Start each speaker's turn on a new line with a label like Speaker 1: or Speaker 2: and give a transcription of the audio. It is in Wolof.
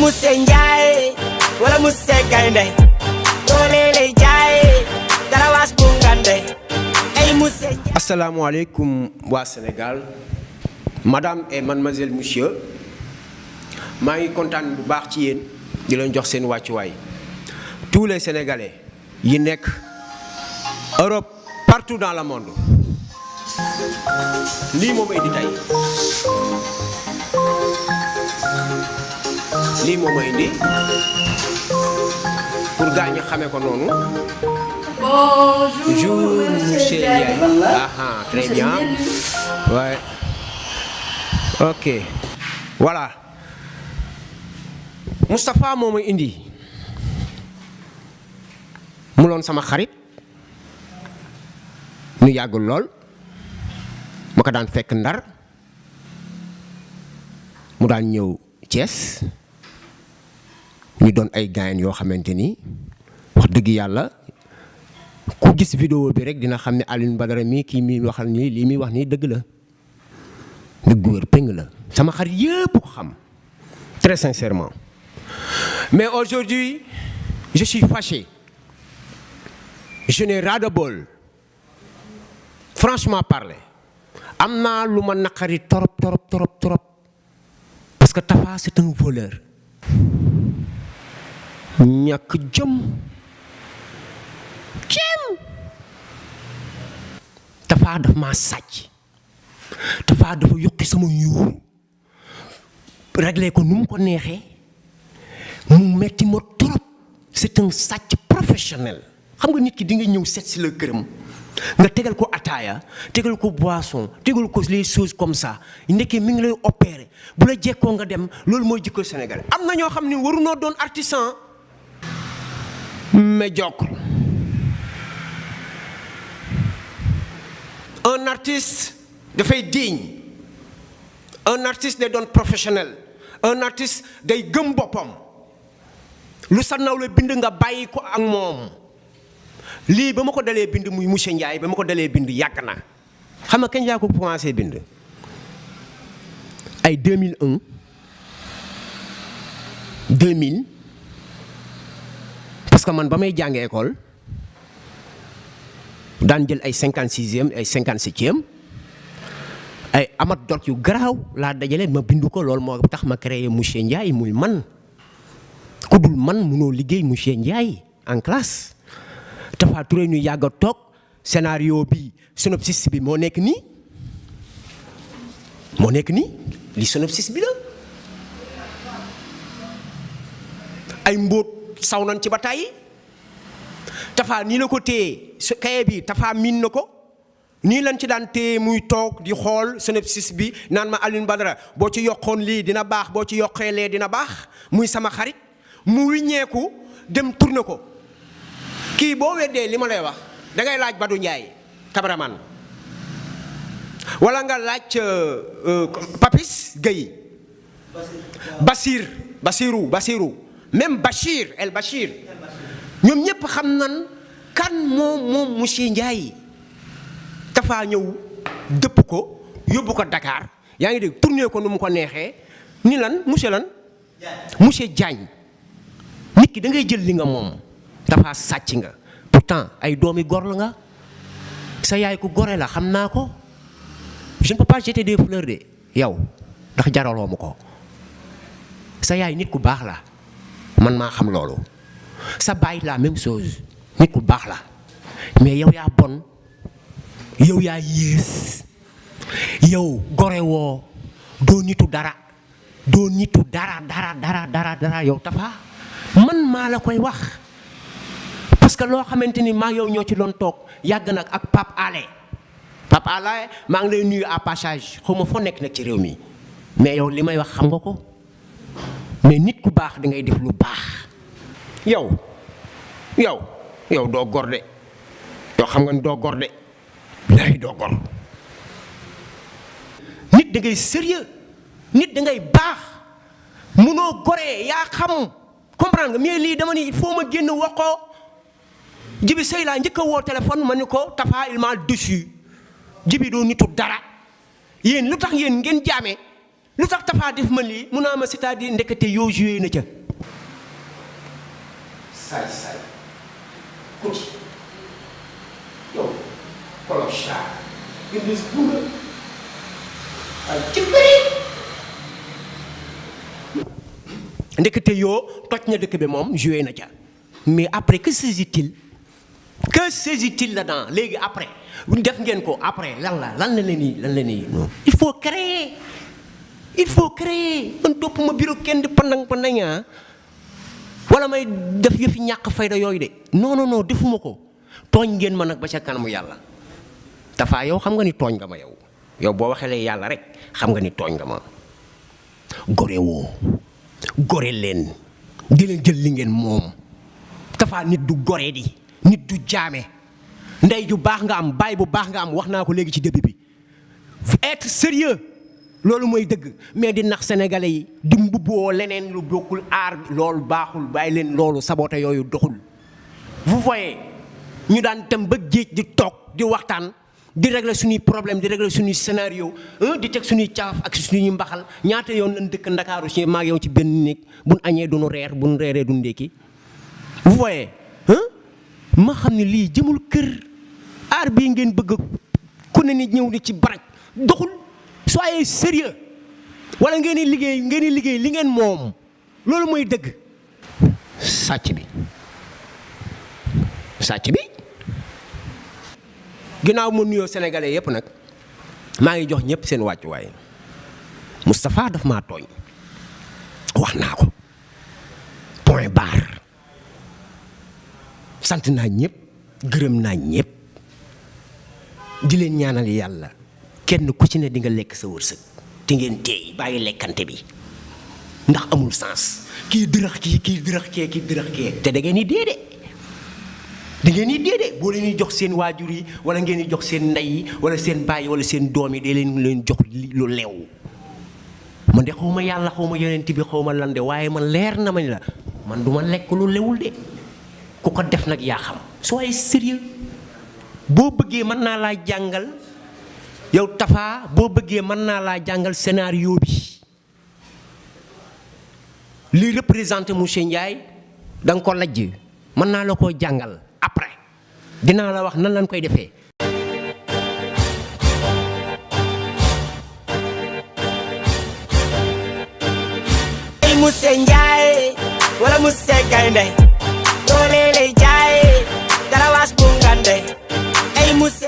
Speaker 1: Monsieur Ndiaye wala Monsieur Gaynde doole lay jaay garawaas bu ngande ay Monsieur Ndiaye.
Speaker 2: Asalaamaaleykum waa Sénégal madame et mademoiselle monsieur maa ngi kontaan bu baax ci yéen di leen jox seen wàccuwaay tous les Sénégalais yi nekk Europe partout dans le monde lii moo ma indi tey lii moo ma indi pour gars ñi xamee ko noonu.
Speaker 3: Bonjour,
Speaker 2: monsieur Ndiaye. Ah, très bien. Ouais. Ok. Voilà. Moustapha moo ma indi mu loon sama xarit ñu yàggul lool ma ko daan fekk Ndar mu daan ñëw Thiès ñu doon ay gaayen yoo xamante ni wax dëgg yàlla ku gis vidéo bi rek dina xam ne Alioune Badara mii kii mi waxal nii lii muy wax nii dëgg la dëgg wér péng la sama xarit yëpp ko xam très sincèrement. Mais aujourd'hui je suis fâché, je n'ai ras-le-bol, franchement parler am naa lu ma naqari trop parce que Tafa c'est un voleur ñàkk jom Tafa daf maa sàcc Tafa dafa yokki sama yuur réglé ko nu mu ko neexee mu metti ma trop. C'est un sàcc professionnel xam nga nit ki di nga ñëw seet si la këram nga tegal ko ataaya tegal ko boisson tegal ko les choses comme ça ndekkee mi ngi lay opérer bu la jekkoo nga dem loolu mooy jikko Sénégal. am na ñoo xam ne warunoo doon artisan médiocre. Un artiste dafay digne, un artiste day doon professionnel, un artiste day gëm boppam lu sa nawle bind nga bàyyi ko ak moom. lii ba ma ko dalee bind muy monsieur Ndiaye ba ma ko dalee bind yàgg na xam nga kañ laa ko commencé bind ay 2001 2000 parce que man ba may jàngee école daan jël ay 56e ay 57e ay amat dot yu garaaw laa dajale ma bind ko loolu moo tax ma créé monsieur Ndiaye muy man ku dul man munoo liggéey monsieur Ndiaye en classe. Tafa Touré ñu yàgg a toog scénario bi synopsis bi moo nekk nii li synopsis bi la ay mbóot saw nañ ci ba tàyyi Tafa nii la ko téye kaye bi Tafa miin na ko nii lañ ci daan téye muy toog di xool synopsis bi naan ma Alioune Badara boo ci yokkoon lii dina baax boo ci yokkee lee dina baax muy sama xarit mu wiññeeku dem tourné ko. kii boo weddee li ma lay wax da ngay laaj Badou Ndiaye cameraman wala nga laaj Papis Gueye Basirou même Bachir El Bachir ñoom ñëpp xam nan kan moom monsieur Ndiaye. Tafa ñëw dëpp ko yóbbu ko Dakar yaa ngi dégg tourné ko nu mu ko neexee ni lan monsieur Diagne nit ki da ngay jël li nga moom. Tafa sàcc nga pourtant ay doomi gor la nga sa yaay ku gore la xam naa ko je ne peux pas jeter des fleurs de yow ndax jaraloo ma ko sa yaay nit ku baax la man maa xam loolu sa baay la même chose nit ku baax la mais yow yaa bon yow yaa yées yow gore woo doo nitu dara yow Tafa man maa la koy wax. parce que loo xamante ni maa yow ñoo ci doon toog yàgg nag ak Pape Alé maa ngi lay nuyu à passage xaw ma foo nekk nag ci réew mi mais yow li may wax xam nga ko mais nit ku baax da ngay def lu baax. yow doo gor de yow xam nga ni doo gor de lay doo gor nit da ngay sérieux nit da ngay baax munoo goree yaa xam comprendre nga mais lii dama ni il faut ma génn wax ko. Jibi Sey laa njëkk a woo téléphone ma ni ko Tafa il m'a déçu Jibi doo nitu dara yéen lu tax yéen ngeen jaame lu tax Tafa def ma lii mun naa ma c'est-à-dire ndekete yoo joué na ca saay kuti yow clochard église bu nga ay ci bëri ndekete yoo toj na dëkk bi moom joué na ca mais après que saisit-il là-dedans léegi après bu def ngeen ko après lan la leen il faut créer man topp ma bureau kenn di pandang wala may def yëfi ñàkk fayda yooyu de non defuma ko tooñ ngeen ma nag ba ca kanamu yàlla Tapha yow xam nga ni tooñ nga ma yow boo waxee lay yàlla rek xam nga ni tooñ nga ma gore woo gore leen di leen jël li ngeen moom Tapha nit du gore di nit du jaame ndey ju baax nga am baay bu baax nga am wax naa ko léegi ci début bi être sérieux loolu mooy dëgg mais di nax sénégalais yi di mbubboo leneen lu bokkul aar loolu baaxul bàyyi leen loolu saboté yooyu doxul. vous voyez ñu daan dem ba géej di toog di waxtaan di régler suñuy problème di régler suñuy scénario di teg suñuy caaf ak suñuy mbaxal ñaata yoon lañ dëkk Ndakaaru si maag yow ci benn néeg buñ añee duñu reer buñ reeree duñ ndékki vous voyez ma xam ne lii jëmul kër aar bii ngeen bëgg ku ne nit ñëw ni ci baraj doxul. soyez sérieux wala ngeen di liggéey li ngeen moom loolu mooy dëgg. sàcc bi ginnaaw ma nuyoo sénégalais yépp nag maa ngi jox ñëpp seen wàccuwaay Moustapha daf maa tooñ wax naa ko point barre sant naa ñëpp gërëm naa ñëpp di leen ñaanal yàlla. kenn ku ci ne di nga lekk sa wërsëg te ngeen teey bàyyi lekkante bi ndax amul sens kii dërëx kee te da ngeen di dee de boo leen di jox seen waajur yi wala ngeen di jox seen ndey yi wala seen baay yi wala seen doom yi dee leen jox lu leew man de xaw ma yàlla xaw ma yonent bi xaw ma lan de waaye man leer na ma ni la man du ma lekk lu lewul de ku ko def nag yaa xam soyez sérieux boo bëggee mën naa laa jàngal. yow Tapha boo bëggee mën naa laa jàngal scénario bi li représenté monsieur Ndiaye da nga ko lajj mën naa la koo jàngal après dinaa la wax nan lañ koy defee.
Speaker 1: ay monsieur Ndiaye wala monsieur Gaynde doole lay jaay dara waas bu ngande ay monsieur